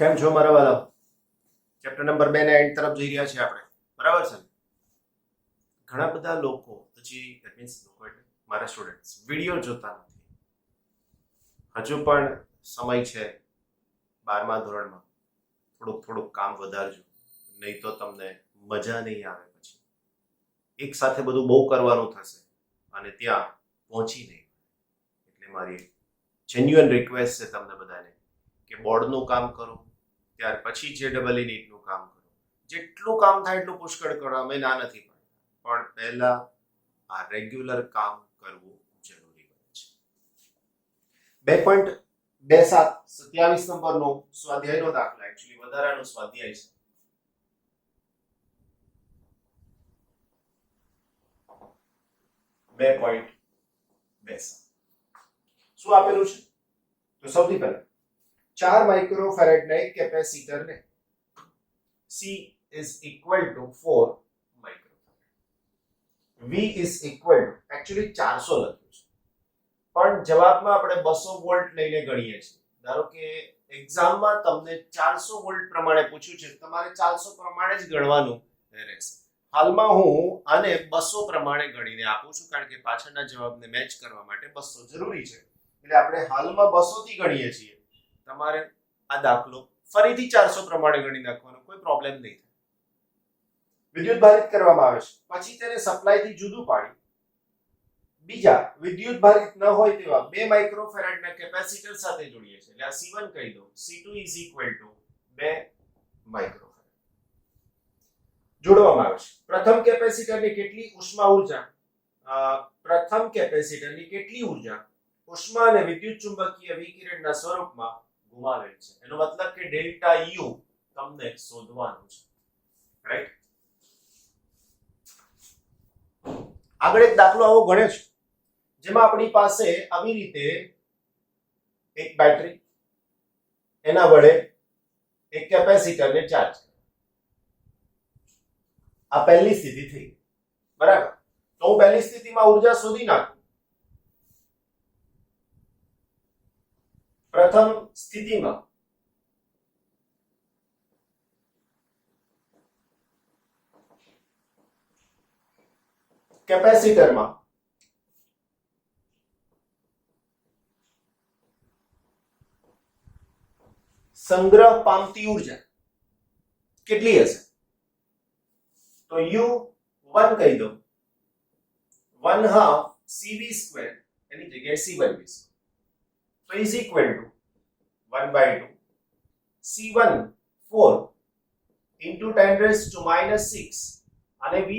કેમ છો મારા વાલા? ચેપ્ટર નંબર 2 ના એન્ડ તરફ જઈ રહ્યા છીએ આપણે, બરાબર છે? ઘણા બધા લોકો હજી ધેટ મીન્સ લોકો એટલે મારા સ્ટુડન્ટ્સ વિડીયો જોતા નથી. હજુ પણ સમય છે 12મા ધોરણમાં. થોડુંક કામ વધારજો, નહીં તો તમને મજા નહીં આવે. પછી એક સાથે બધું બહુ કરવાનું થશે અને ત્યાં પહોંચી નહીં. એટલે મારી જેન્યુઅન રિક્વેસ્ટ છે તમને બધાને કે બોર્ડનું કામ કરો, ત્યાર પછી JEE નીટનું કામ કરો. જેટલું કામ થાય એટલું પુષ્કળ કરો, અમે ના નથી પાડતા, પણ પહેલા આ રેગ્યુલર કામ કરવું જરૂરી બને છે. 2.27 નંબરનો સ્વાધ્યાયનો દાખલો, એકચ્યુઅલી વધારાનો સ્વાધ્યાય છે. શું આપેલું છે? તો સૌથી પહેલા 4 માઇક્રોફેરેડના એક કેપેસિટરને C is equal to 4 માઇક્રોફેરેડ, V is equal to actually 400 લખ્યું છે, પણ જવાબમાં આપણે 200 વોલ્ટ લઈને ગણીએ છીએ. ધારો કે એક્ઝામમાં તમને 400 વોલ્ટ પ્રમાણે પૂછ્યું છે, તમારે 400 પ્રમાણે જ ગણવાનું રહેશે. હાલમાં હું આને 200 પ્રમાણે ગણીને આપું છું, કારણ કે પાછળના જવાબને મેચ કરવા માટે 200 જરૂરી છે. એટલે આપણે હાલમાં 200 થી ગણીએ છીએ. તમારે આ દાખલો ફરીથી 400 પ્રમાણે ગણી નાખવાનો, કોઈ પ્રોબ્લેમ નહીં થાય. વિદ્યુત ભારિત કરવામાં આવે છે, પછી તેને સપ્લાય થી જુદું પાડી બીજા વિદ્યુત ભારિત ન હોય તેવા 2 માઇક્રોફેરાડના કેપેસિટર સાથે જોડીએ છીએ. એટલે આ C1 કહી દો. C2 is equal to 2 microfarad જોડવામાં આવે છે. પ્રથમ કેપેસિટરની કેટલી ઉષ્મા ઊર્જા ઉષ્મા અને વિદ્યુત ચુંબકીય વિકિરણના સ્વરૂપમાં ગુમાવેલ છે. એનો મતલબ કે ડેલ્ટા U તમને શોધવાનું છે, રાઈટ? આગળ એક દાખલો આવો ગણે છે, જેમાં આપણી પાસે આવી રીતે એક બેટરી, એના વડે એક કેપેસિટરને ચાર્જ કરે. આ પહેલી સ્થિતિ થઈ, બરાબર? તો હું પહેલી સ્થિતિમાં ઊર્જા શોધી નાખું. પ્રથમ સ્થિતિમાં કેપેસિટરમાં સંગ્રહ પામતી ઊર્જા કેટલી હશે? તો U1 કહી દો, 1/2 CV², એની જગ્યાએ C1V², so is equal to 1/2 C1 4 into 10 raised to minus 6 અને V²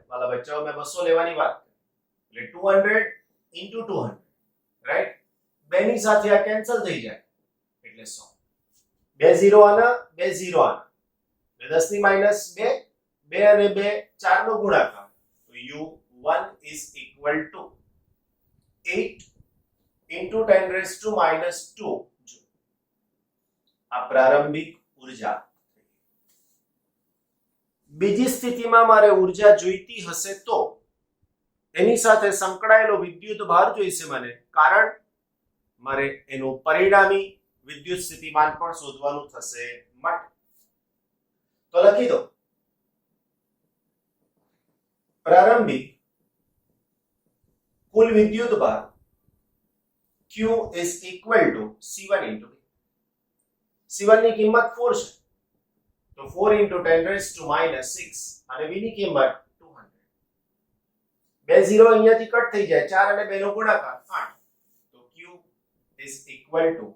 વાલા બચ્ચાઓ મેં 200 લેવાની વાત કરી, એટલે 200 into 200, રાઈટ? બેની સાથે આ કેન્સલ થઈ જાય એટલે 100. 2 0 આના 2 0 આના, એટલે 10 ની માઈનસ 2, 2 અને 2 4 નો ગુણાકાર, તો U1 is equal to 8 into 10 raised to minus 2 joule. આ પ્રારંભિક ઉર્જા. બીજી સ્થિતિમાં મારે ઉર્જા જોઈતી હશે તો એની સાથે સંકળાયેલો વિદ્યુત ભાર જોઈશે મને, કારણ મારે એનું પરિણામી વિદ્યુત સ્થિતિમાન પણ શોધવાનું થશે માટે. તો લખી દો, પ્રારંભિક કુલ વિદ્યુત ભાર Q is equal to C1 into V. C1 ની કિંમત 4 છે, તો 4 into 10 raised to minus 6 અને V ની કિંમત 200. 2 0 અહીંયાથી કટ થઈ જાય, 4 અને 2 નો ગુણાકાર 8, તો Q is equal to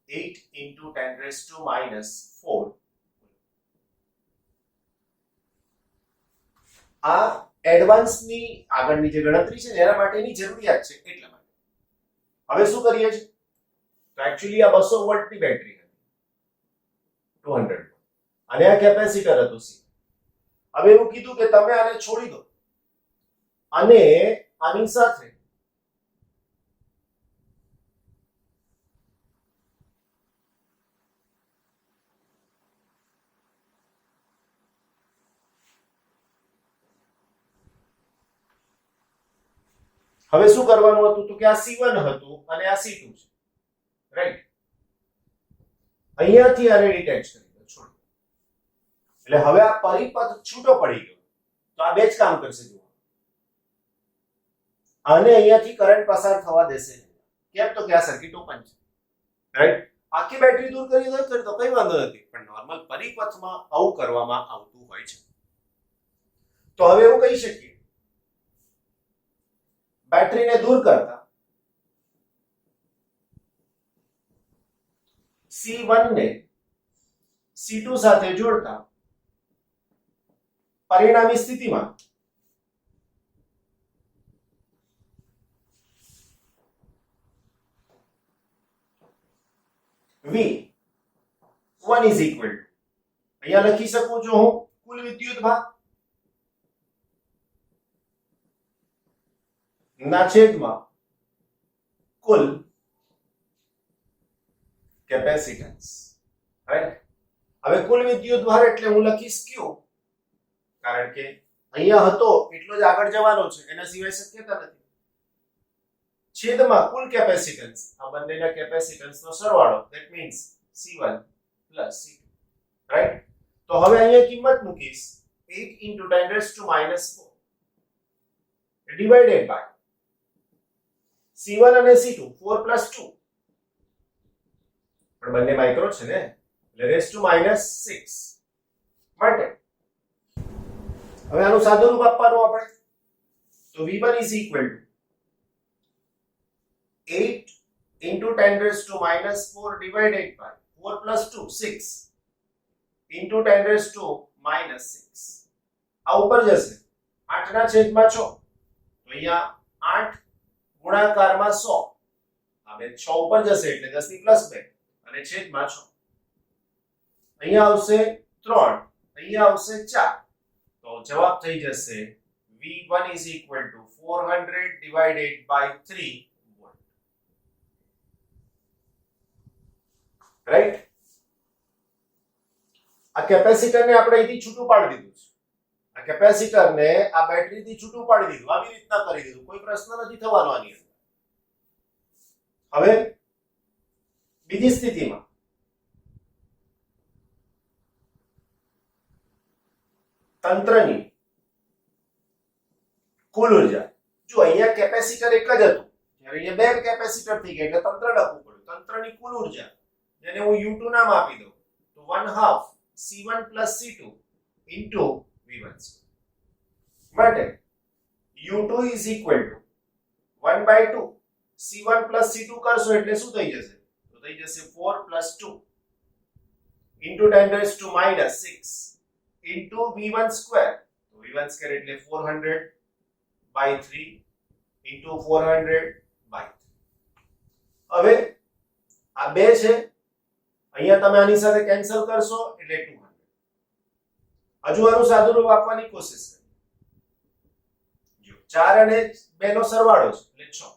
8 into 10 raised to minus 4. આ એડવાન્સ ની આગળની જે ગણતરી છે એના માટેની જરૂરિયાત છે, એટલા માટે. હવે શું કરીએ છીએ? તો એક્ચ્યુઅલી આ 200 વોલ્ટની બેટરી હતી, 200 વોલ્ટ, અને આ કેપેસિટર હતું C. હવે એવું કીધું કે તમે આને છોડી દો અને આની સાથે હવે શું કરવાનું હતું? તો કે આ C1 હતું અને આ C2 છે, રાઈટ? અહીંયાથી આને ડિટેચ કરી દો, છોડ. એટલે હવે આ પરિપથ છૂટો પડી ગયો, તો આ બે જ કામ કરશે. જુઓ, આને અહીંયાથી કરંટ પસાર થવા દેશે નહીં. કેમ? તો કે આ સર્કિટ ઓપન છે, રાઈટ? આખી બેટરી દૂર કરી દો તો કઈ વાંધો નથી, પણ નોર્મલ પરિપથમાં આવું કરવામાં આવતું હોય છે. તો હવે એવું કહી શકીએ, બેટરીને દૂર કરતા C1 ને C2 સાથે જોડતા પરિણામી સ્થિતિમાં V1 is equal to, અહીંયા લખી શકું છું હું કુલ વિદ્યુત ભાર ના છેદમાં કુલ કેપેસિટન્સ, રાઈટ? હવે કુલ વિદ્યુત ભાર એટલે હું લખીશ Q, કારણ કે અહીંયા હતો એટલો જ આગળ જવાનો છે, એના સિવાય શક્યતા નથી. છેદમાં કુલ કેપેસિટન્સ, આ બંનેના કેપેસિટન્સનો સરવાળો, that means C1 plus C2, right? તો હવે અહીંયા કિંમત મૂકીશ 8 into 10 raised to minus 4 divided by C1 અને C2 4 plus 2, પણ બંને માઇક્રો છે ને, એટલે raised to minus 6 માટે હવે આનું સાદું રૂપ આપવાનું આપણે, તો V1 is equal to 8 into 10 raised to minus 4 divided by 4 plus 2 6 into 10 raised to minus 6. આ ઉપર જશે 8 ના છેદમાં 6, તો અહીંયા 8 ગુણાકારમાં 100, આ બે 6 ઉપર જશે એટલે 10 ની પ્લસ 2 અને છેદમાં 6. અહીંયા આવશે 3, અહીંયા આવશે 4, તો જવાબ થઈ જશે V1 is equal to 400 divided by 3 volt, right? આ કેપેસિટરને આપણે અહીંથી છૂટું પાડી દીધું છે, આ કેપેસિટરને આ બેટરીથી છૂટું પાડી દીધું, આવી રીતના કરી દીધું, કોઈ પ્રશ્ન નથી થવાનો આની અંદર. હવે બીજી સ્થિતિમાં તંત્રની કુલ ઉર્જા, જો અહીંયા કેપેસિટર એક જ હતું, જ્યારે અહીંયા બે કેપેસિટર થઈ ગયા એટલે તંત્ર લખવું પડ્યું. તંત્રની કુલ ઉર્જા, જેને હું U2 નામ આપી દઉં, તો 1/2 C1 plus C2 into V1 માટે U2 is equal to 1/2 C1 plus C2 કરશો એટલે શું થઈ જશે? તો થઈ જશે 4 plus 2 into 10 raised to minus 6 into V1 square, તો V1 square એટલે 400 by 3 into 400 by 3. હવે આ બે છે, અહીંયા તમે આની સાથે કેન્સલ કરશો એટલે 200. હજુ આનું સાદું રૂપ આપવાની કોશિશ કરીએ. જો 4 અને 2 નો સરવાળો છે એટલે 6,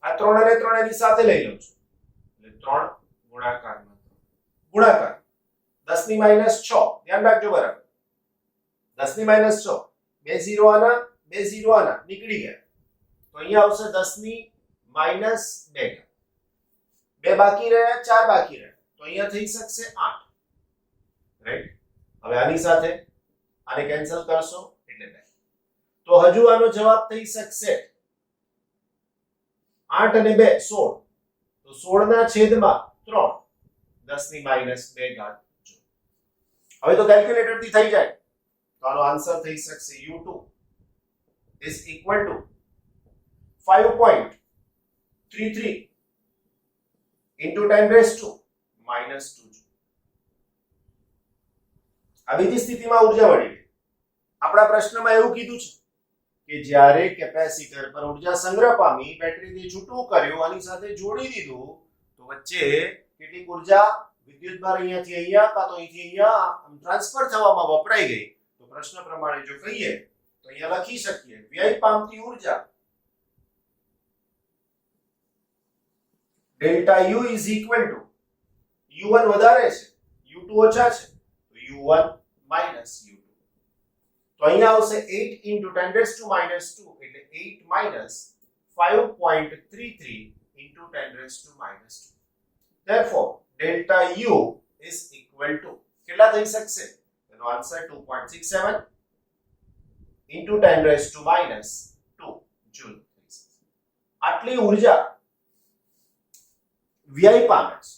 આ 3 અને 3 એની સાથે લઈ લઉં છું એટલે 3 ગુણાકારમાં ગુણાકાર 10 ની માઈનસ 6, ધ્યાન રાખજો બરાબર, 10 ની માઈનસ 6, 2 0 આના 2 0 આના નીકળી ગયા, તો અહીંયા આવશે 10 ની માઈનસ 2, 2 બાકી રહ્યા, 4 બાકી રહ્યા, તો અહીંયા થઈ શકશે 8, રાઈટ? હવે આની સાથે આને કેન્સલ કરશો એટલે 2, તો હજુ આનો જવાબ થઈ શકશે 8 અને 2 16, તો 16 ના છેદમાં 3 10 ની માઈનસ 2 ઘાત. હવે તો કેલ્ક્યુલેટર થી થઈ જાય, તો આનો આન્સર થઈ શકશે U2 is equal to 5.33 into 10 raised to minus 2 joule. આ બીજી સ્થિતિમાં ઉર્જા મળી ગઈ. આપણા પ્રશ્નમાં એવું કીધું છે કે જ્યારે કેપેસિટર પર ઉર્જા સંગ્રહ પામી, બેટરીથી છૂટું કર્યું, આની સાથે જોડી દીધું, તો વચ્ચે કેટલીક ઉર્જા વિદ્યુતભાર અહીંયાથી અહીંયા કાં તો અહીંથી અહીંયા ટ્રાન્સફર થવામાં વપરાઈ ગઈ. તો પ્રશ્ન પ્રમાણે જો કહીએ તો અહીંયા લખી શકીએ વ્યય પામતી ઉર્જા delta U is equal to U1 વધારે છે, U2 ઓછા છે, તો U1 minus U2. તો અહીંયા આવશે 8 into 10 raised to minus 2 એટલે 8 minus 5.33 into 10 raised to minus 2. Therefore delta you is equal two કેટલા થઈ શકશે? એનો answer 2.67 into 10 raised to minus 2 joule થઈ શકશે. આટલી ઉર્જા વ્યય પામે છે.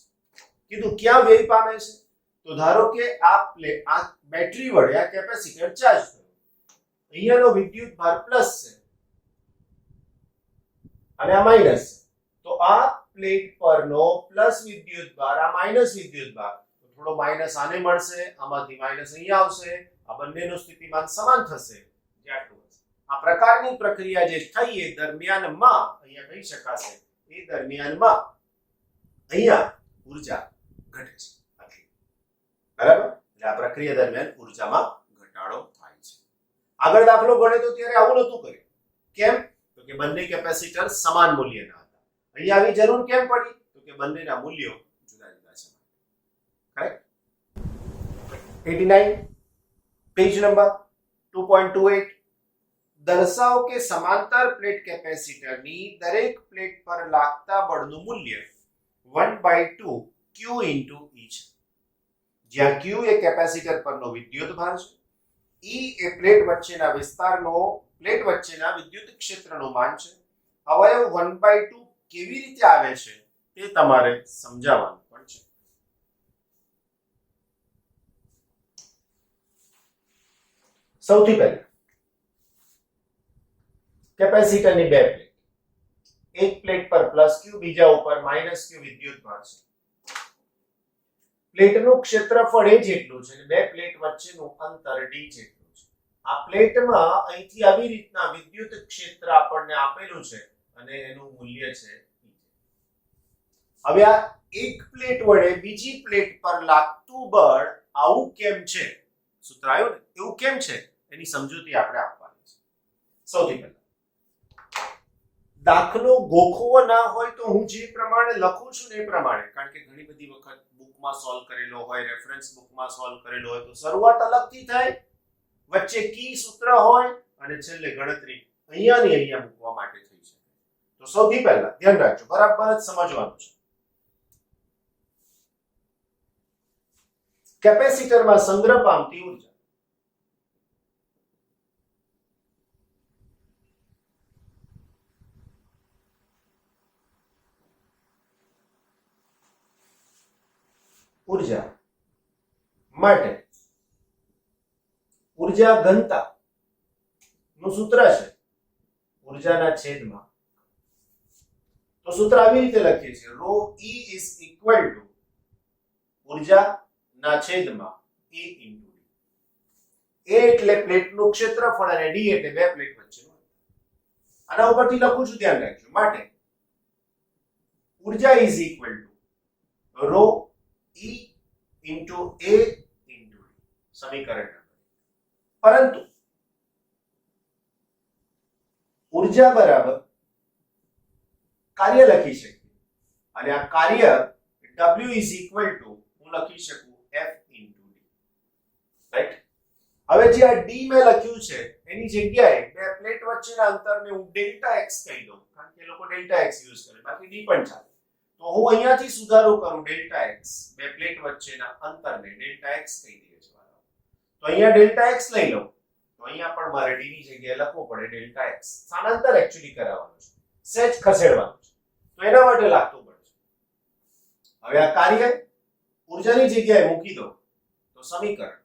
કીધું ક્યાં વ્યય પામે છે? તો ધારો કે આ બેટરી વડે આ કેપેસિટર ચાર્જ થયો, અહીંયાનો વિદ્યુત ભાર પ્લસ છે અને આ માઈનસ છે, તો આ પ્લેટ પરનો પ્લસ વિદ્યુત ભાર આ માઈનસ વિદ્યુત ભાર, તો થોડો માઈનસ આને મળશે, આમાંથી માઈનસ અહીંયા આવશે, આ બંનેનું સ્થિતિમાન સમાન થશે. આ પ્રકારની પ્રક્રિયા જે થઈ એ દરમિયાનમાં અહીંયા કહી શકાશે એ દરમિયાનમાં અહીંયા ઉર્જા ઘટે છે. બરાબર? એટલે આ પ્રક્રિયા દરમિયાન ઉર્જામાં ઘટાડો થાય છે. આગળ દાખલો ગણે તો ત્યારે આવું નહોતું કર્યું. કેમ? તો કે બંને કેપેસિટર સમાન મૂલ્યના હતા. અહીંયા આવી જરૂર કેમ પડી? તો કે બંનેના મૂલ્યો જુદા જુદા છે. કરેક્ટ? 89 પેજ નંબર 2.28 દર્શાવો કે સમાંતર પ્લેટ કેપેસિટરની દરેક પ્લેટ પર લાગતા બળનું મૂલ્ય 1/2 q into e છે. જ્યાં q એ કેપેસિટર પરનો વિદ્યુત ભાર છે, e એ પ્લેટ વચ્ચેના વિસ્તારનો પ્લેટ વચ્ચેના વિદ્યુત ક્ષેત્રનું માન છે. અવયવ 1/2 કેવી રીતે આવે છે તે તમારે સમજાવવાનું પણ છે. સૌથી પહેલા કેપેસિટરની બે પ્લેટ, એક પ્લેટ પર પ્લસ q બીજા ઉપર માઈનસ q વિદ્યુત ભાર છે. પ્લેટનું ક્ષેત્રફળ એ જેટલું છે, બે પ્લેટ વચ્ચેનું અંતર d જેટલું છે. આ પ્લેટમાં અહીંથી આવી રીતના વિદ્યુત ક્ષેત્ર આપણને આપેલું છે અને એનું મૂલ્ય છે e. હવે આ એક પ્લેટ વડે બીજી પ્લેટ પર લાગતું બળ આવું કેમ છે? સૂત્ર આવ્યું ને? એવું કેમ છે એની સમજૂતી આપણે આપવાની છે. સૌથી પહેલા દાખલો ગોખવો ના હોય તો હું જે પ્રમાણે લખું છું ને એ પ્રમાણે, કારણ કે ઘણી બધી વખત બુકમાં સોલ્વ કરેલો હોય, રેફરન્સ બુકમાં સોલ્વ કરેલો હોય તો શરૂઆત અલગથી થાય, વચ્ચે કી સૂત્ર હોય અને છેલ્લે ગણતરી અહીંયા ને અહીંયા મૂકવા માટે થઈ શકે. તો સૌથી પહેલા ધ્યાન રાખજો, બરાબર જ સમજવાનું છે. કેપેસિટરમાં સંગ્રહ પામતી ઉર્જા ઉર્જા માટે ઉર્જા ઘનતા નું સૂત્ર છે ઉર્જાના છેદમાં. તો સૂત્ર આવી રીતે લખીએ છીએ, ρ E is equal to ઉર્જાના છેદમાં E into D. A એટલે પ્લેટનું ક્ષેત્રફળ અને D એટલે બે પ્લેટ વચ્ચેનું અંતર. આના ઉપરથી લખું છું, ધ્યાન રાખજો. માટે ઉર્જા is equal to ρ E into A into D. સમીકરણ નંબર. પરંતુ ઉર્જા બરાબર કાર્ય લખી શકીએ અને આ કાર્ય W is equal to હું લખી શકું F into D. રાઈટ? હવે જે આ D મેં લખ્યું છે એની જગ્યાએ બે પ્લેટ વચ્ચેના અંતરને હું ડેલ્ટા x કહી દઉં, કારણ કે લોકો ડેલ્ટા x યુઝ કરે, બાકી D પણ ચાલે. તો હું અહીંયાથી સુધારો કરું, ડેલ્ટા x, બે પ્લેટ વચ્ચેના અંતરને ડેલ્ટા x કહી દઈએ છીએ. તો અહીંયા ડેલ્ટા x લઈ લઉં તો અહીંયા પણ મારે d ની જગ્યાએ લખવું પડે ડેલ્ટા x. સ્થાનાંતર એક્ચ્યુઅલી કરાવવાનું છે, સેજ ખસેડવાનું છે, તો એના માટે લાગતું પડશે. હવે આ કાર્ય ઉર્જાની જગ્યાએ મૂકી દો તો સમીકરણ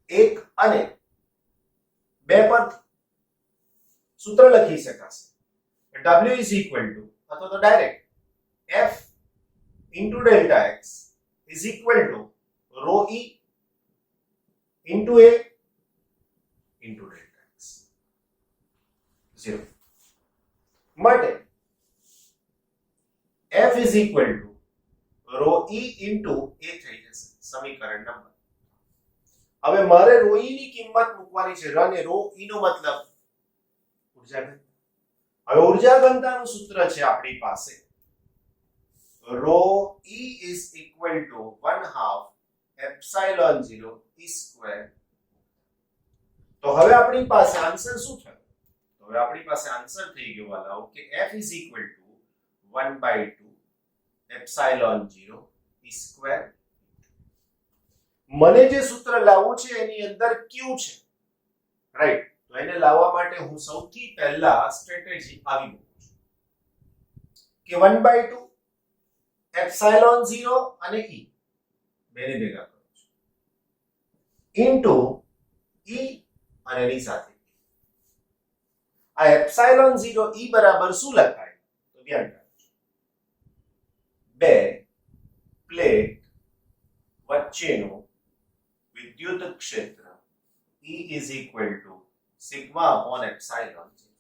1 અને 2 પર સૂત્ર લખી શકાશે. W is equal to અથવા તો direct F into delta x is equal to ρ E into A into delta x. 0. માટે F is equal to ρ E into A થઈ જશે સમીકરણ નંબર. હવે મારે ρ E ની કિંમત મૂકવાની છે. ρ ને ρ E નો મતલબ ઉર્જા ઘનતા. હવે ઉર્જા ઘનતાનું સૂત્ર છે આપણી પાસે, ρ E is equal to 1/2 epsilon 0 E square. તો હવે આપણી પાસે આન્સર શું થયો? તો હવે આપણી પાસે આન્સર થઈ ગયો વાલાઓ કે F is equal to 1/2 epsilon 0 E square. મને જે સૂત્ર લાવવું છે એની અંદર ક્યુ છે, રાઈટ? તો એને લાવવા માટે હું સૌથી પહેલા સ્ટ્રેટેજી આવી મૂકું છું કે 1/2 એપ્સાઇલોન 0 અને E બેને ભેગા કરું છું ઇન્ટુ E અને એની સાથે આ એપ્સાઇલોન 0 E બરાબર શું લખાય? તો ધ્યાન રાખજો, બે પ્લેટ વચ્ચેનું વિદ્યુત ક્ષેત્ર E is equal to sigma upon epsilon 0.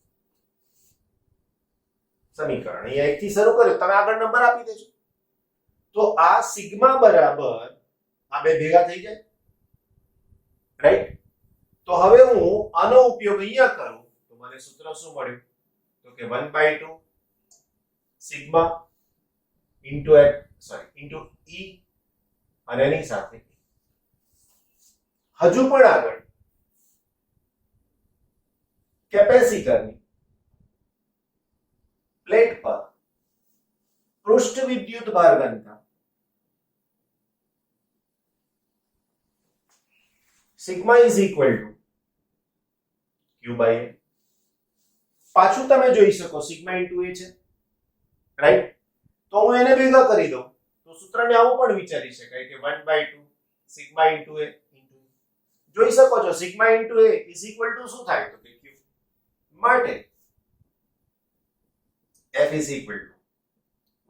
સમીકરણ અહીંયા એકથી શરૂ કર્યું, તમે આગળ નંબર આપી દેજો. તો આ સિગ્મા બરાબર આ બે ભેગા થઈ જાય, રાઈટ? તો હવે હું આનો ઉપયોગ અહીંયા કરું તો મને સૂત્ર શું મળ્યું? તો કે 1/2 સિગ્મા ઇન્ટુ E અને એની સાથે હજુ પણ આગળ કેપેસિટરની પ્લેટ પર પૃષ્ઠ વિદ્યુત ભાર ઘનતા sigma is equal to Q by A. પાછું તમે જોઈ શકો સિગ્મા ઇન્ટુ A છે, રાઈટ? તો હું એને ભેગા કરી દઉં તો સૂત્રને આવું પણ વિચારી શકાય કે 1/2 સિગ્મા ઇન્ટુ A જોઈ શકો છો. Sigma into A is equal two શું થાય? તો કે Q. માટે F is equal two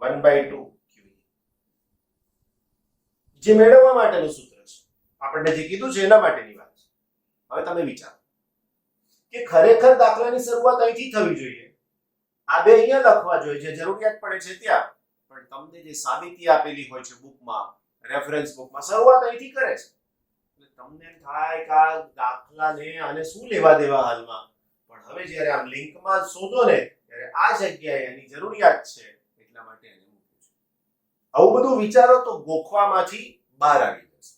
1/2 Q. જે મેળવવા માટેનું સૂત્ર છે, આપણે જે કીધું છે એના માટેની વાત છે. હવે તમે વિચારો કે ખરેખર દાખલાની શરૂઆત અહીંથી થવી જોઈએ, આ બે અહીંયા લખવા જોઈએ, જે જરૂરિયાત પડે છે ત્યાં. પણ તમને જે સાબિતી આપેલી હોય છે બુકમાં, રેફરન્સ બુકમાં, શરૂઆત અહીંથી કરે છે. એટલે તમને એમ થાય કે આ દાખલાને આને શું લેવા દેવા હાલમાં, પણ હવે જ્યારે આમ લિંકમાં શોધો ને ત્યારે આ જગ્યાએ એની જરૂરિયાત છે, એટલા માટે એને મૂક્યું છે. આવું બધું વિચારો તો ગોખવામાંથી બહાર આવી જશે.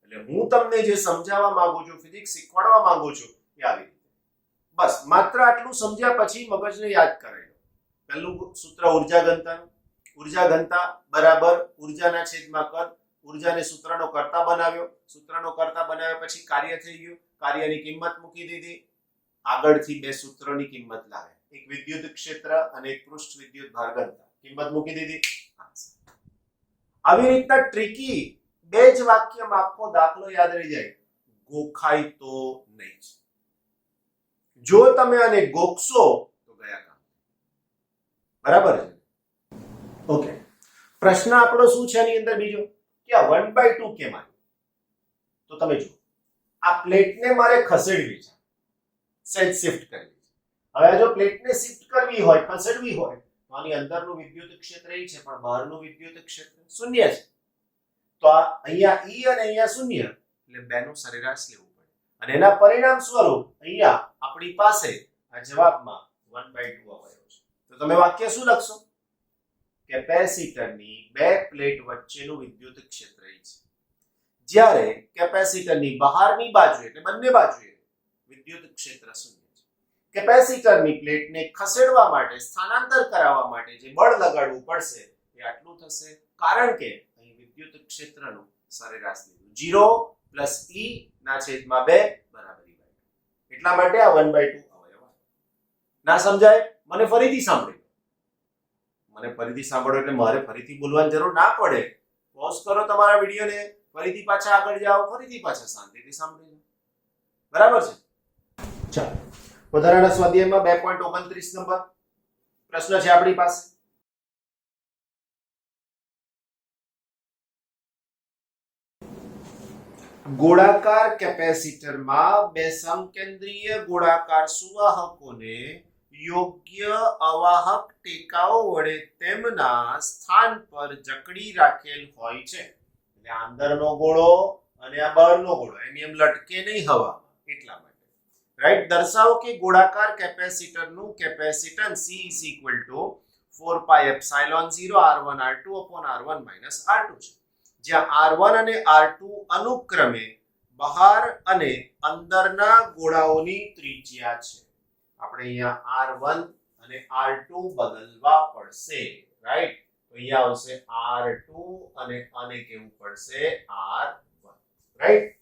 એટલે હું તમને જે સમજાવવા માંગુ છું, ફિઝિક્સ શીખવાડવા માંગુ છું, એ આવી રીતે. બસ માત્ર આટલું સમજ્યા પછી મગજને યાદ કરાવી લો. પહેલું સૂત્ર ઉર્જા ઘનતાનું. ઉર્જા ઘનતા બરાબર ઉર્જાના છેદમાં કદ. ઉર્જાને સૂત્રનો કર્તા બનાવ્યો, સૂત્રનો કર્તા બનાવ્યા પછી કાર્ય થઈ ગયું, કાર્યની કિંમત મૂકી દીધી. આગળથી બે સૂત્રોની કિંમત લાવે, એક વિદ્યુત ક્ષેત્ર અને એક પૃષ્ઠ વિદ્યુત ભાર ઘનતા. કિંમત મૂકી દીધી. આવી રીતના ટ્રિકી બે જ વાક્યમાં આખો દાખલો યાદ રહી જાય, ગોખાય તો નહીં. જો તમે આને ગોખશો તો ગયા કામ. બરાબર છે? ઓકે, પ્રશ્ન આપણો શું છે આની અંદર બીજો કે આ 1/2 કેમ આવ્યું? તો તમે જુઓ, આ પ્લેટને મારે ખસેડવી છે, સેજ શિફ્ટ કરવી છે. હવે જો પ્લેટને શિફ્ટ કરવી હોય, ખસેડવી હોય, તો આની અંદરનું વિદ્યુત ક્ષેત્ર એ છે, પણ બહારનું વિદ્યુત ક્ષેત્ર શૂન્ય છે. તો આ અહીંયા E અને અહીંયા શૂન્ય, એટલે બેનું સરેરાશ લેવું પડે. અને એના પરિણામ સ્વરૂપ અહીંયા આપણી પાસે આ જવાબમાં 1/2 અવયવ છે. તો તમે વાક્ય શું લખશો? કેપેસિટરની બે પ્લેટ વચ્ચેનું વિદ્યુત ક્ષેત્ર છે, જ્યારે કેપેસિટરની બહારની બાજુ એટલે બંને બાજુએ વિદ્યુત ક્ષેત્ર શૂન્ય છે. કેપેસિટરની પ્લેટને ખસેડવા માટે, સ્થાનાંતર કરાવવા માટે જે બળ લગાડવું પડશે એ આટલું થશે, કારણ કે અહીં વિદ્યુત ક્ષેત્રનું સરેરાશ લીધું. 0 + E ના છેદમાં 2 બરાબર E/2. એટલા માટે આ 1/2 અવયવ. ના સમજાય? મને ફરીથી સાંભળો. મને ફરીથી સાંભળો એટલે મારે ફરીથી બોલવાની જરૂર ના પડે. પોઝ કરો તમારા વિડિયોને, ફરીથી પાછા આગળ જાઓ, ફરીથી પાછા શાંતિથી સાંભળી લો. બરાબર છે? ચાલો, વધારાના સ્વાધ્યાયમાં 2.29 નંબર પ્રશ્ન છે આપણી પાસે. ગોળાકાર કેપેસિટરમાં બે સમકેન્દ્રીય ગોળાકાર સુવાહકોને યોગ્ય અવાહક ટેકાઓ વડે તેમના સ્થાન પર જકડી રાખેલ હોય છે. એટલે અંદરનો ગોળો અને આ બહારનો ગોળો એની એમ લટકે નહીં હવામાં, એટલા માટે. રાઈટ? દર્શાવો કે ગોળાકાર કેપેસિટરનું capacitance C = 4πε0 R1 R2 R1 - R2 છે, જ્યાં R1 અને R2 અનુક્રમે બહાર અને અંદરના ગોળાઓની ત્રિજ્યા છે. આપણે અહીંયા R1 અને R2 બદલવા પડશે, રાઈટ? તો અહીંયા આવશે R2 અને આને કેવું પડશે R1, રાઈટ?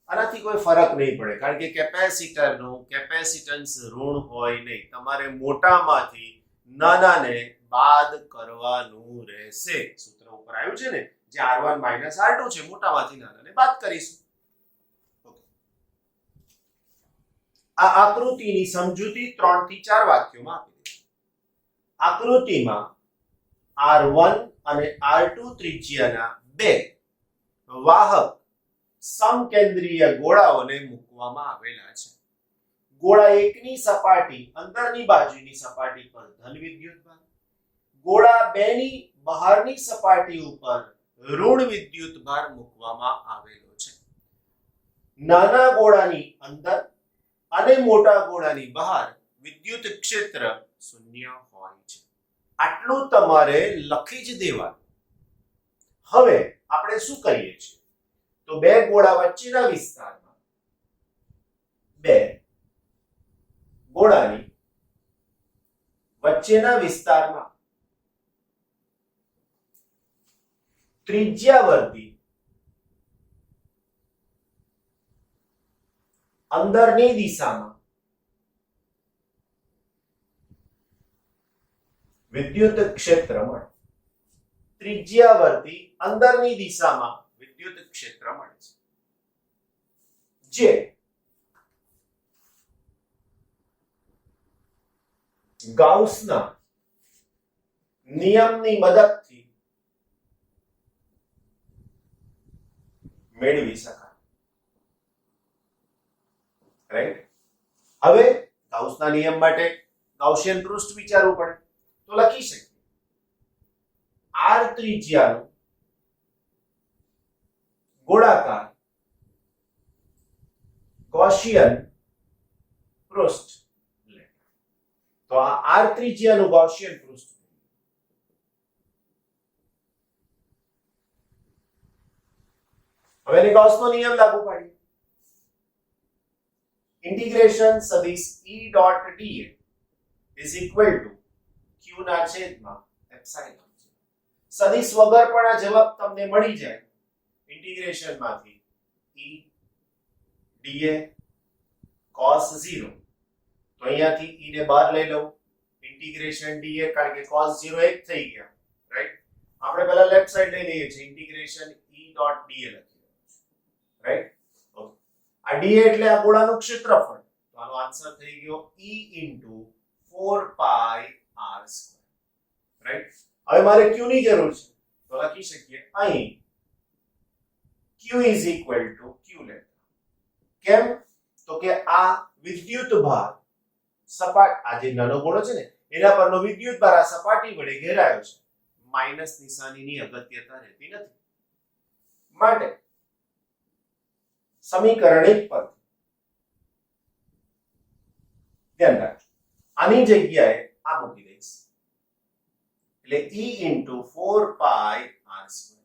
આનાથી કોઈ ફરક નહીં પડે કારણ કે કેપેસિટરનું કેપેસિટન્સ ઋણ હોય નહીં. તમારે મોટામાંથી નાનાને બાદ કરવાનું રહેશે. સૂત્ર ઉપર આવ્યું છે ને, જે R1 R2 છે, મોટામાંથી નાનાને બાદ કરીશું. આ આકૃતિની સમજૂતી 3 થી 4 વાક્યોમાં આપી છે. આકૃતિમાં R1 અને R2 ત્રિજ્યાના બે વાહક સમકેન્દ્રીય ગોળાઓને મૂકવામાં આવેલા છે. ગોળા 1 ની સપાટી અંદરની બાજુની સપાટી પર ધન વિદ્યુતભાર, ગોળા 2 ની બહારની સપાટી ઉપર ઋણ વિદ્યુતભાર મૂકવામાં આવેલો છે. નાના ગોળાની અંદર અને મોટા ગોળાની બહાર વિદ્યુત ક્ષેત્ર શૂન્ય હોય છે. આટલું તમારે લખી જ દેવાનું. હવે આપણે શું કરીએ છીએ તો બે ગોળા વચ્ચેના વિસ્તારમાં બે ગોળાની વચ્ચેના વિસ્તારમાં ત્રિજ્યાવર્તી અંદરની દિશામાં વિદ્યુત ક્ષેત્ર મળે. ત્રિજ્યાવર્તી અંદરની દિશામાં વિદ્યુત ક્ષેત્ર મળે છે, જે ગાઉસના નિયમની મદદથી મેળવી શકાય. રાઈટ? હવે ગાઉસના નિયમ માટે ગાઉસિયન પૃષ્ઠ વિચારવું પડે તો લખી શકીએ r ત્રિજ્યાનું ગોળાકાર ગૌસિયન પૃષ્ઠ લે. તો આ r ત્રિજ્યાનું ગૌસિયન પૃષ્ઠ. હવે એને ગૌસનો નિયમ લાગુ પાડીએ. ઇન્ટિગ્રેશન સદિશ E dot dA is equal to q ના છેદમાં એપ્સિલોન. સદિશ વગર પણ આ જવાબ તમને મળી જાય ઇન્ટિગ્રેશન માંથી E dA cos 0. તો અહીંયાથી E ને બહાર લઈ લઉં, ઇન્ટિગ્રેશન dA કારણ કે cos 0 એક થઈ ગયા, રાઈટ? આપણે પહેલા લેફ્ટ સાઈડ લઈ લઈએ છીએ, ઇન્ટિગ્રેશન E ડોટ dA લખી દઉં, રાઈટ? ઓકે, આ dA એટલે આ ગોળાનું ક્ષેત્રફળ. તો આનો આન્સર થઈ ગયો E into 4 pi r square, right? હવે મારે q ની જરૂર છે તો લખી શકીએ અહીં q is equal to q લેતા. કેમ? તો કે આ વિદ્યુત ભાર સપાટ, આ જે નાનો ગોળો છે ને એના પરનો વિદ્યુત ભાર આ સપાટી વડે ઘેરાયો છે. માઈનસ નિશાનીની અગત્યતા રહેતી નથી. માટે સમીકરણ 1 પર ધ્યાન રાખજો, આની જગ્યાએ આ મૂકી દઈશ એટલે E into 4 pi r square.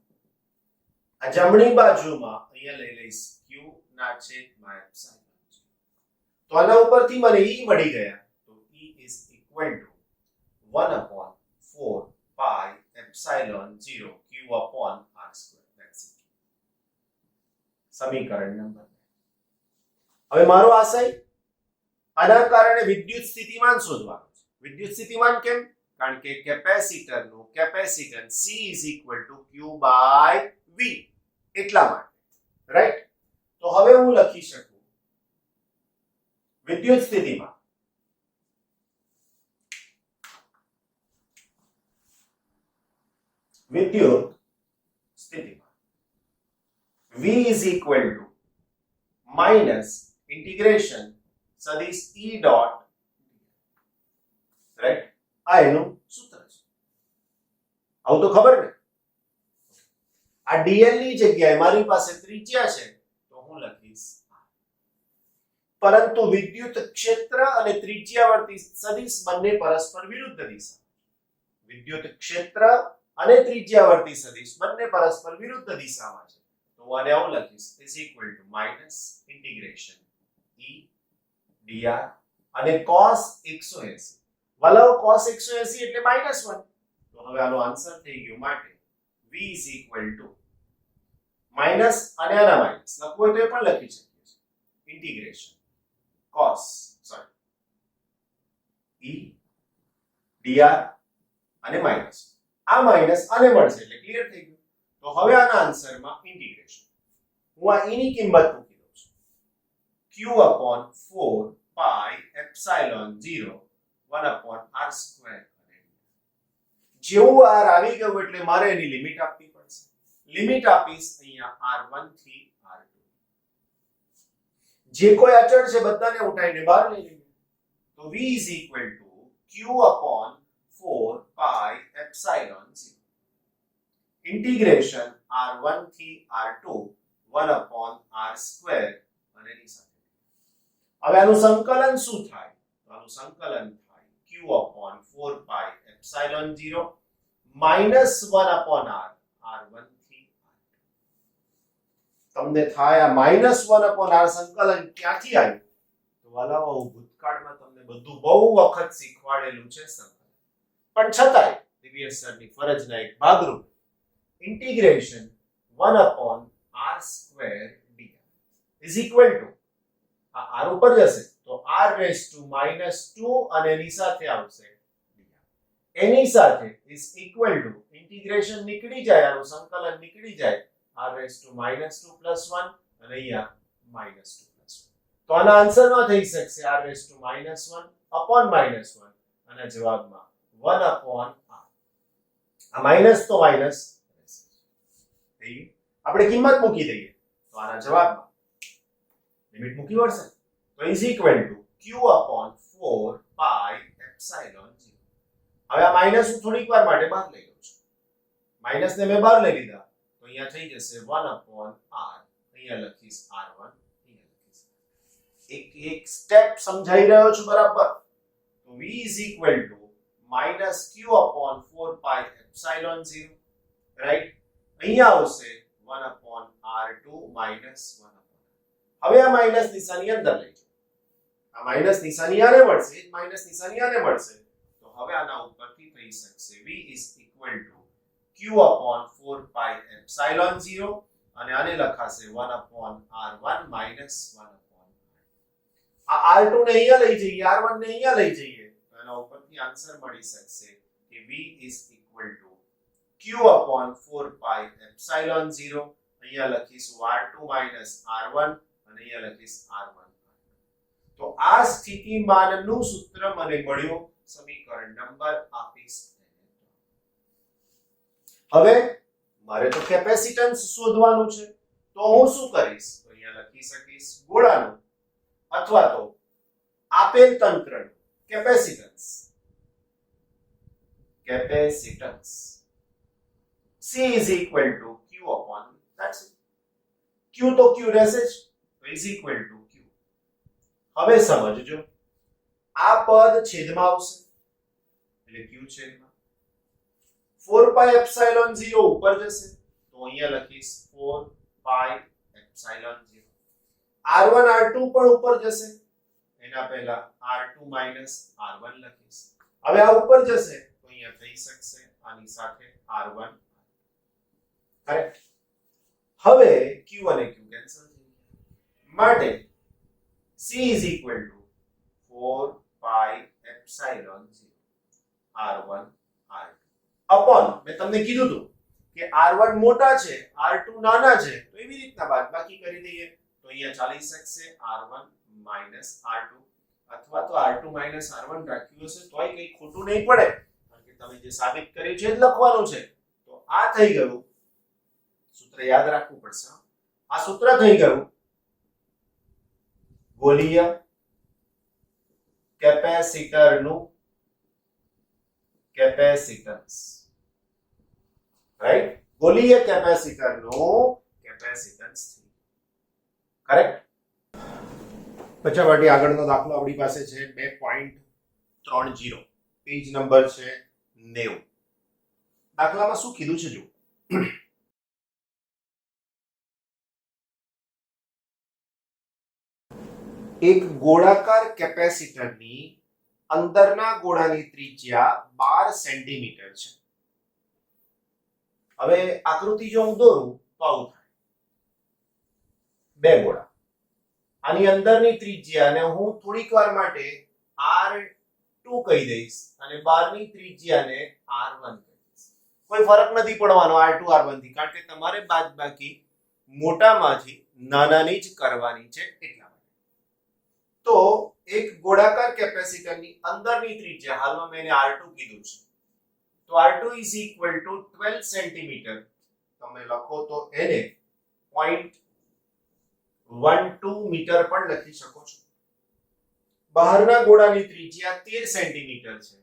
આ જમણી બાજુમાં અહીંયા લઈ લઈશ q ના છેદમાં એપ્સિલોન. તો આના ઉપરથી મને E મળી ગયા. તો E is equal to 1 upon 4 pi epsilon 0 q upon r square. That's it. સમીકરણ નંબર 2. હવે મારો આશય આના કારણે વિદ્યુત સ્થિતિમાન શોધવાનો છે. વિદ્યુત સ્થિતિમાન કેમ? કારણ કે કેપેસિટરનું capacitance C is equal to Q by V એટલા માટે, રાઈટ? તો હવે હું લખી શકું વિદ્યુત સ્થિતિમાન V is equal to minus integration સદિશ E dot, રાઈટ? આ એનું સૂત્ર છે. આવું તો ખબર ને. આ dl ની જગ્યાએ મારી પાસે ત્રિજ્યા છે તો હું લખીશ, પરંતુ વિદ્યુત ક્ષેત્ર અને ત્રિજ્યાવર્તી સદિશ બંને પરસ્પર વિરુદ્ધ દિશા. વિદ્યુત ક્ષેત્ર અને ત્રિજ્યાવર્તી સદિશ બંને પરસ્પર વિરુદ્ધ દિશામાં છે. તો હું આને આવું લખીશ is equal to minus integration E dr અને cos 180. વાલાઓ cos 180 એટલે -1. તો હવે આનો આન્સર થઈ ગયો માટે v is equal to minus અને આના માઇનસ લખવું હોય તો એ પણ લખી શકીએ છીએ ઇન્ટિગ્રેશન cos e dr અને માઇનસ આ માઇનસ આને મળશે એટલે ક્લિયર થઈ ગયું તો હવે આના આન્સરમાં ઇન્ટિગ્રેશન હું આ e ની કિંમત મૂકી દઉં છું q upon 4 pi epsilon 0 1 upon r square જેવું r આવી ગયું એટલે મારે એની લિમિટ આપવી પડશે લિમિટ આપીશ અહીંયા r1 થી r2 જે કોઈ અચળ છે બધાને ઉઠાઈને બહાર લઈ લઈએ તો v is equal to q upon 4 pi epsilon 0 integration r1 થી r2 1 upon r square અને ની સાથે હવે આનું સંકલન શું થાય તો આનું સંકલન થાય q upon 4 pi epsilon 0 minus 1 upon r r1 થી r2 તમને થાય આ minus 1 upon r સંકલન ક્યાંથી આવ્યું તો વાલાઓ ભૂતકાળમાં તમને બધું બહુ વખત શીખવાડેલું છે સંકલન પણ છતાંય દિવ્યેશ સરની ફરજના એક ભાગરૂપે integration 1 upon r square dr is equal to આ r ઉપર જશે તો r raised to -2 અને એની સાથે આવશે એની સાથે is equal to ઇન્ટિગ્રેશન નીકળી જાય આનું સંકલન નીકળી જાય r raised to -2 plus 1 અને અહીંયા -2 plus 1 તો આના આન્સરમાં થઈ શકશે r raised to -1 upon -1 અને જવાબમાં 1 upon r આ માઈનસ તો માઈનસ થઈ ગયું આપણે કિંમત મૂકી દઈએ તો આના જવાબમાં લિમિટ મૂકી પડશે તો is equal to q upon 4 pi epsilon 0 હવે આ માઈનસ હું થોડીક વાર માટે બહાર લઈ લઉં છું માઈનસ ને મેં બહાર લઈ લીધા તો અહીંયા થઈ જશે 1 upon r અહીંયા લખીશ r1 અહીંયા લખીશ એક સ્ટેપ સમજાઈ રહ્યો છું બરાબર તો v is equal to minus q upon 4 pi epsilon 0 right અહીંયા આવશે 1 upon r2 minus 1 upon હવે આ માઈનસ નિશાની અંદર લઈ જાઓ આ માઈનસ નિશાની આને મળશે એ માઈનસ નિશાની આને મળશે તો હવે આના ઉપરથી થઈ શકશે v is equal to q upon 4 pi epsilon 0 અને આને લખાશે 1 upon r1 minus 1 upon આ r2 ને અહીંયા લઈ જઈએ r1 ને અહીંયા લઈ જઈએ તો આના ઉપરથી આન્સર મળી શકશે કે v is equal to q upon 4 pi epsilon 0 અહીંયા લખીશું r2 minus r1 અને અહીંયા લખીશ r1 તો આ સ્થિતિમાનનું સૂત્ર મને મળ્યું સમીકરણ નંબર આપીશ હવે મારે તો કેપેસિટન્સ શોધવાનું છે તો હું શું કરીશ તો અહીંયા લખી શકીશ ગોળાનું અથવા તો આપેલ તંત્રનું capacitance C is equal to q upon that's it q તો q રહેશે જ તો is equal to q હવે સમજજો આ પદ છેદમાં આવશે એટલે q છેદમાં 4 pi epsilon 0 ઉપર જશે તો અહીંયા લખીશ 4 pi epsilon 0 r1 r2 પણ ઉપર જશે એના પહેલા r2 minus r1 લખીશ હવે આ ઉપર જશે તો અહીંયા થઈ શકશે આની સાથે r1 કરેક્ટ હવે q અને q કેન્સલ થઈ ગયા માટે c is equal to 4 pi epsilon 0 r1 r2 upon મેં તમને કીધું હતું કે r1 મોટા છે r2 નાના છે તો એવી રીતના બાદબાકી કરી દઈએ તો અહીંયા ચાલી શકશે r1 minus r2 અથવા તો r2 minus r1 રાખ્યું હશે તોય કંઈ ખોટું નહીં પડે કારણ કે તમે જે સાબિત કર્યું છે એ જ લખવાનું છે તો આ થઈ ગયું સૂત્ર યાદ રાખવું પડશે આ સૂત્ર થઈ ગયું ગોળીય કેપેસિટરનું કેપેસિટન્સ રાઈટ ગોળીય કેપેસિટરનું કેપેસિટન્સ કરેક્ટ પછાડી આગળનો દાખલો આપણી પાસે છે 2.30 પેજ નંબર છે 90 દાખલામાં શું કીધું છે જો એક ગોળાકાર કેપેસિટરની અંદરના ગોળાની ત્રિજ્યા 12 સેન્ટીમીટર છે હવે આકૃતિ જો હું દોરું તો આવું થાય. બે ગોળા, આની અંદરની ત્રિજ્યાને હું થોડીક વાર માટે R2 કહી દઈશ અને બહારની ત્રિજ્યાને R1 કહી દઈશ. કોઈ ફરક નથી પડવાનો R2 R1 થી, કારણ કે તમારે બાદબાકી મોટામાંથી નાનાની જ કરવાની છે એટલા માટે. તો એક ગોળાકાર કેપેસિટરની અંદરની ત્રિજ્યા, હાલમાં મેં એને R2 કીધું છે, તો R2 is equal to 12 centimetre. તમે લખો તો એને 0.12 મીટર પણ લખી શકો છો. બહારના ગોળાની ત્રિજ્યા 13 સેન્ટીમીટર છે,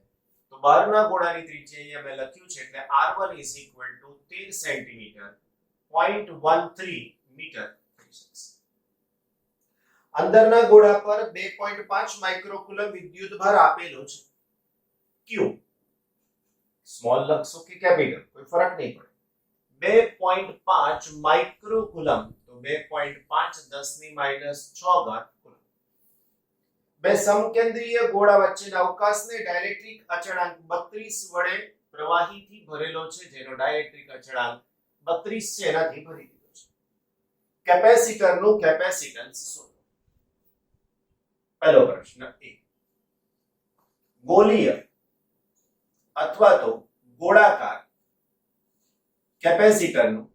તો બહારના ગોળાની ત્રિજ્યા અહીંયા મેં લખ્યું છે એટલે R1 is equal to 13 centimetre 0.13 metre થઈ શકશે. અંદરના ગોળા પર 2.5 માઇક્રોકુલમ વિદ્યુત ભાર આપેલો છે. Q સ્મોલ લખશો કે કેપિટલ કોઈ ફરક નહીં પડે. 2.5 માઇક્રોકુલમ, તો 2.5 10 ની -6 ઘાત કુલમ. બે સમકેન્દ્રીય ગોળા વચ્ચેના અવકાશને ડાઇલેક્ટ્રિક અચળાંક 32 વડે પ્રવાહીથી ભરેલો છે, જેનો ડાઇલેક્ટ્રિક અચળાંક 32 છે, એનાથી ભરી દીધો છે. કેપેસિટરનું કેપેસિટન્સ શોધો. પહેલો પ્રશ્ન એ, ગોલીય અથવા તો ગોળાકાર કેપેસિટરનું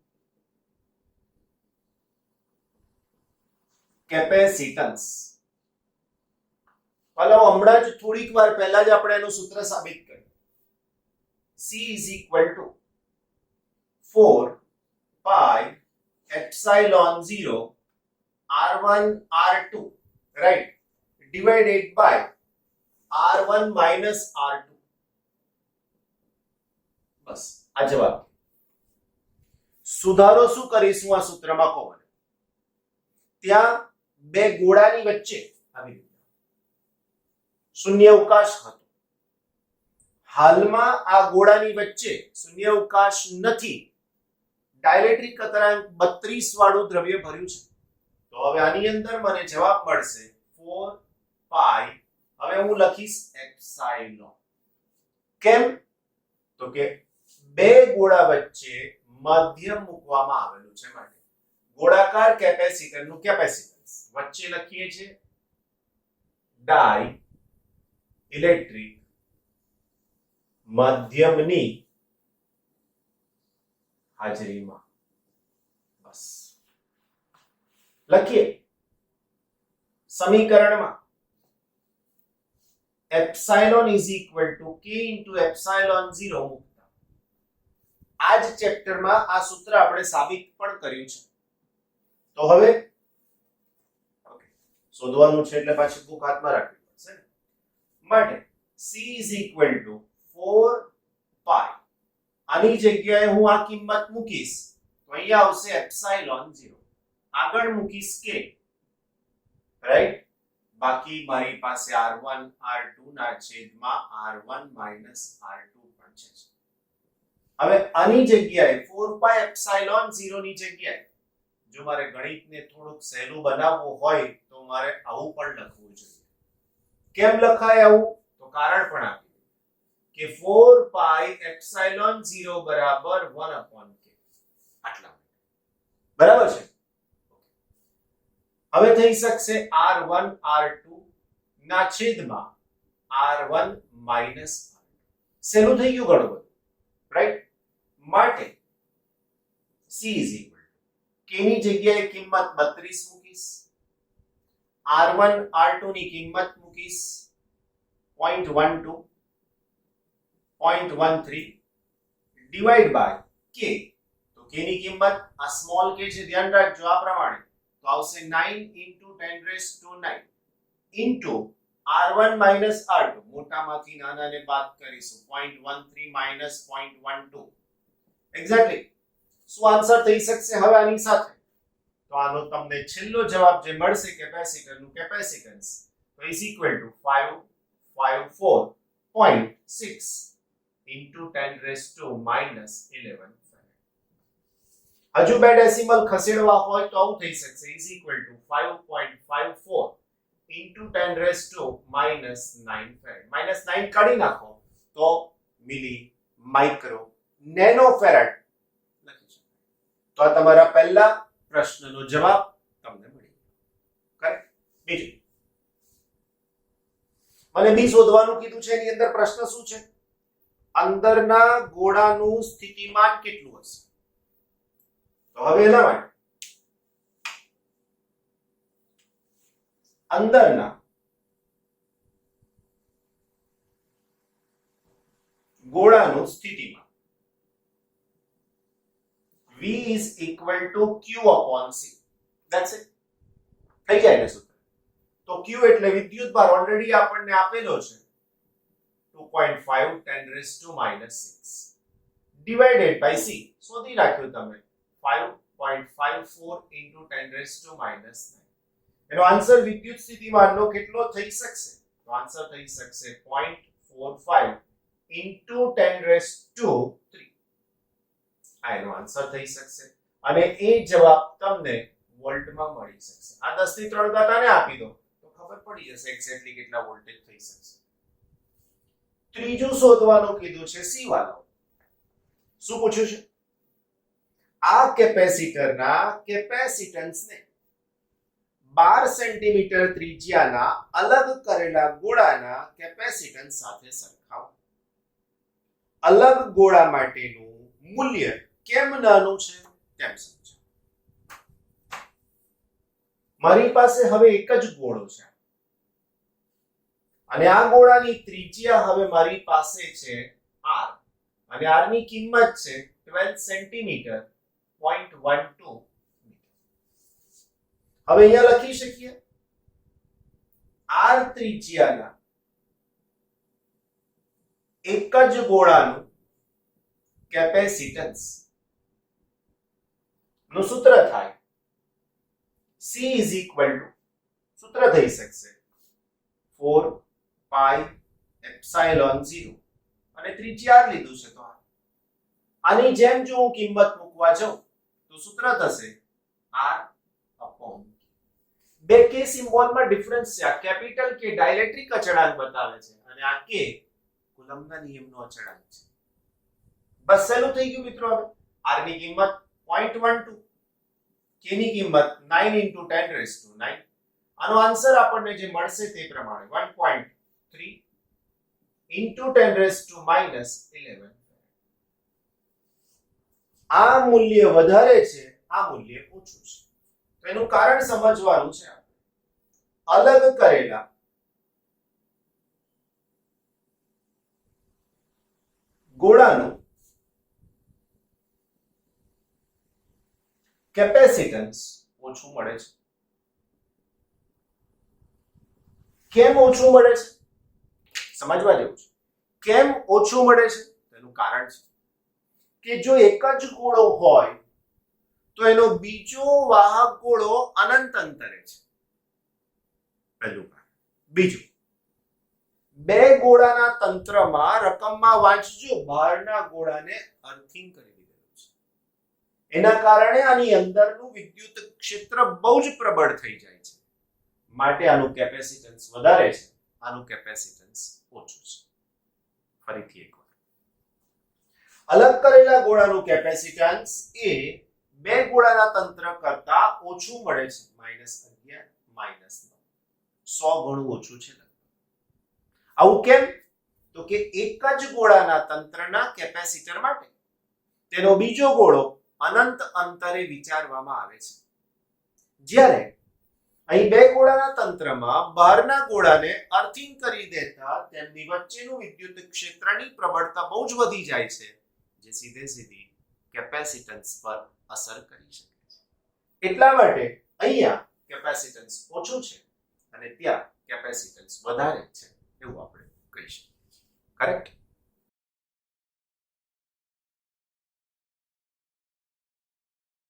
કેપેસિટન્સ. પહેલા હમણાં જ થોડીક વાર પહેલા જ આપણે એનું સૂત્ર સાબિત કર્યું. C is equal to 4 pi epsilon 0 R1 R2, right, divided by R1 minus R2. બસ આ જવાબ. સુધારો શું કરીશું આ સૂત્રમાં કહો મને. ત્યાં બે ગોળાની વચ્ચે આવી શૂન્ય અવકાશ હતો. હાલમાં આ ગોળાની વચ્ચે શૂન્ય અવકાશ નથી. ડાઇલેક્ટ્રિક અચળાંક 32 વાળું દ્રવ્ય ભર્યું છે. તો હવે આની અંદર મને જવાબ મળશે 4 પાઈ. હવે હું લખીશ એપ્સાઇલોન. કેમ? તો કે બે ગોળા વચ્ચે માધ્યમ મૂકવામાં આવેલું છે માટે. ગોળાકાર કેપેસિટરનું કેપેસિટન્સ વચ્ચે લખીએ છીએ ડાઈ ઇલેક્ટ્રિક માધ્યમની હાજરીમાં. બસ લખીએ સમીકરણમાં epsilon is equal two k into epsilon 0 મૂકતા આ જ ચેપ્ટરમાં આ સૂત્ર આપણે સાબિત પણ કર્યું છે. તો હવે શોધવાનું છે એટલે પાછી બુક હાથમાં રાખવી પડશે ને. માટે c ઇઝ ઇક્વલ ટુ 4 પાઈ. આની જગ્યાએ હું આ કિંમત મૂકીશ તો અહીંયા આવશે એપ્સાઇલોન 0. આગળ મૂકીશ k, રાઈટ. બાકી મારી પાસે r1 r2 ના છેદમાં r1 માઈનસ r2 પણ છે. હવે આની જગ્યાએ 4 પાઈ એપ્સાઇલોન 0 ની જગ્યાએ જો મારે ગણિતને થોડુંક સહેલું બનાવવું હોય તો મારે આવું પણ લખવું જોઈએ. કેમ લખાય આવું? તો કારણ પણ આપ્યું કે 4 પાઈ એપ્સાઇલોન 0 બરાબર 1/k. આટલા બરાબર છે. હવે થઈ શકશે r1 r2 ના છેદમાં r1 માઈનસ r2. સહેલું થઈ ગયું ઘણું બધું, રાઈટ. માટે c ઇઝ ઇક્વલ k ની જગ્યાએ કિંમત 32 મૂકીશ, r1 r2 ની કિંમત મૂકીશ 0.12 0.13 ડિવાઇડ બાય k. તો k ની કિંમત આ સ્મોલ k છે, ધ્યાન રાખજો. આ પ્રમાણે તો આવશે 9 into 10 raised to 9 into r1 minus r2. મોટામાંથી નાનાને બાદ કરીશું 0.13 minus 0.12. એક્ઝેક્ટલી શું આન્સર થઈ શકશે હવે આની સાથે? તો આનો તમને છેલ્લો જવાબ જે મળશે કેપેસિટરનું કેપેસિટન્સ તો is equal two 554.6 into 10 raised to minus 11. હજુ બે ડેસિમલ ખસેડવા હોય તો આવું થઈ શકશે is equal to 5.54 into 10 raised to minus 9 farad. Minus 9 કાઢી નાખો તો મિલી માઇક્રો નેનો ફેરેડ તો આ તમારા પહેલા પ્રશ્નનો જવાબ તમને મળી ગયો. કરેક્ટ. બીજું મને બી શોધવાનું કીધું છે. એની અંદર પ્રશ્ન શું છે? અંદરના ગોળાનું સ્થિતિમાન કેટલું હશે? તો હવે એના માટે અંદરના ગોળાનું સ્થિતિમાન V is equal to Q upon C. That's it. થઈ જાય ને સૂત્ર. તો Q એટલે વિદ્યુત ભાર ઓલરેડી આપણને આપેલો છે 2.5 10 raised to minus 6 divided by C. શોધી રાખ્યું તમે 5.54 into 10 raised to minus 9. એનો આન્સર વિદ્યુત સ્થિતિમાનનો કેટલો થઈ શકશે? તો આન્સર થઈ શકશે 0.45 into 10 raised to 3. આ એનો આન્સર થઈ શકશે અને એ જવાબ તમને વોલ્ટમાં મળી શકશે. આ 10 ની 3 ઘાત આને આપી દો તો ખબર પડી જશે એક્ઝેક્ટલી કેટલા વોલ્ટેજ થઈ શકશે. ત્રીજું શોધવાનું કીધું છે સી વાળો. શું પૂછ્યું છે? આ કેપેસિટરના કેપેસિટન્સને 12 સેન્ટીમીટર ત્રિજ્યાના અલગ કરેલા ગોળાના કેપેસિટન્સ સાથે સરખાવો. અલગ ગોળા માટેનું મૂલ્ય કેમ નાનું છે તેમ સમજો. મારી પાસે હવે એક જ ગોળો છે અને આ ગોળાની ત્રિજ્યા હવે મારી પાસે છે r અને r ની કિંમત છે 12 સેન્ટીમીટર 0.12 હવે અહીંયા લખી શકીએ r ત્રિજ્યાના એક જ ગોળાનું કેપેસિટન્સ નું સૂત્ર થાય C is equal to સૂત્ર થઈ શકશે 4 pi epsilon 0 અને ત્રિજ્યા લીધું છે તો આની જેમ જો હું કિંમત મૂકવા જાઉં તો સૂત્ર થશે r upon બે કે સિમ્બોલમાં ડિફરન્સ છે. આ કેપિટલ કે ડાઇલેક્ટ્રિક અચળાંક બતાવે છે અને આ કે કુલમ્બના નિયમનો અચળાંક છે. બસ સહેલું થઈ ગયું મિત્રો. હવે r ની કિંમત 0.12 k ની કિંમત 9 into 10 raised to 9. આનો આન્સર આપણને જે મળશે તે પ્રમાણે 1.3 into 10 raised to minus 11. આ મૂલ્ય વધારે છે, આ મૂલ્ય ઓછું છે. તો એનું કારણ સમજવાનું છે. અલગ કરેલા ગોળાનું કેપેસિટન્સ ઓછું મળે છે. કેમ ઓછું મળે છે સમજવા જેવું છે. કેમ ઓછું મળે છે તેનું કારણ છે કે જો એક જ ગોળો હોય તો એનો બીજો વાહક ગોળો અનંત અંતરે છે. પહેલું કારણ. બીજું, બે ગોળાના તંત્રમાં રકમમાં વાંચજો બહારના ગોળાને અર્થિંગ કરી દીધેલું છે. એના કારણે આની અંદરનું વિદ્યુત ક્ષેત્ર બહુ જ પ્રબળ થઈ જાય છે. માટે આનું કેપેસિટન્સ વધારે છે, આનું કેપેસિટન્સ ઓછું છે. ફરીથી એકવાર, અલગ કરેલા ગોળાનું કેપેસિટન્સ એ બે ગોળાના તંત્ર કરતા ઓછું મળે છે. -11 -9 100 ગણું ઓછું છે. આવું કેમ? તો કે એક જ ગોળાના તંત્રના કેપેસિટર માટે તેનો બીજો ગોળો અનંત અંતરે વિચારવામાં આવે છે. જ્યારે અહીં બે ગોળાના તંત્રમાં બહારના ગોળાને અર્થિંગ કરી દેતા તેમની વચ્ચેનું વિદ્યુત ક્ષેત્રની પ્રબળતા બહુ જ વધી જાય છે, જે સીધે સીધી કેપેસિટન્સ પર અસર કરી શકે છે. એટલા માટે અહીંયા કેપેસિટન્સ ઓછું છે અને ત્યાં કેપેસિટન્સ વધારે છે એવું આપણે કહી શકીએ. કરેક્ટ?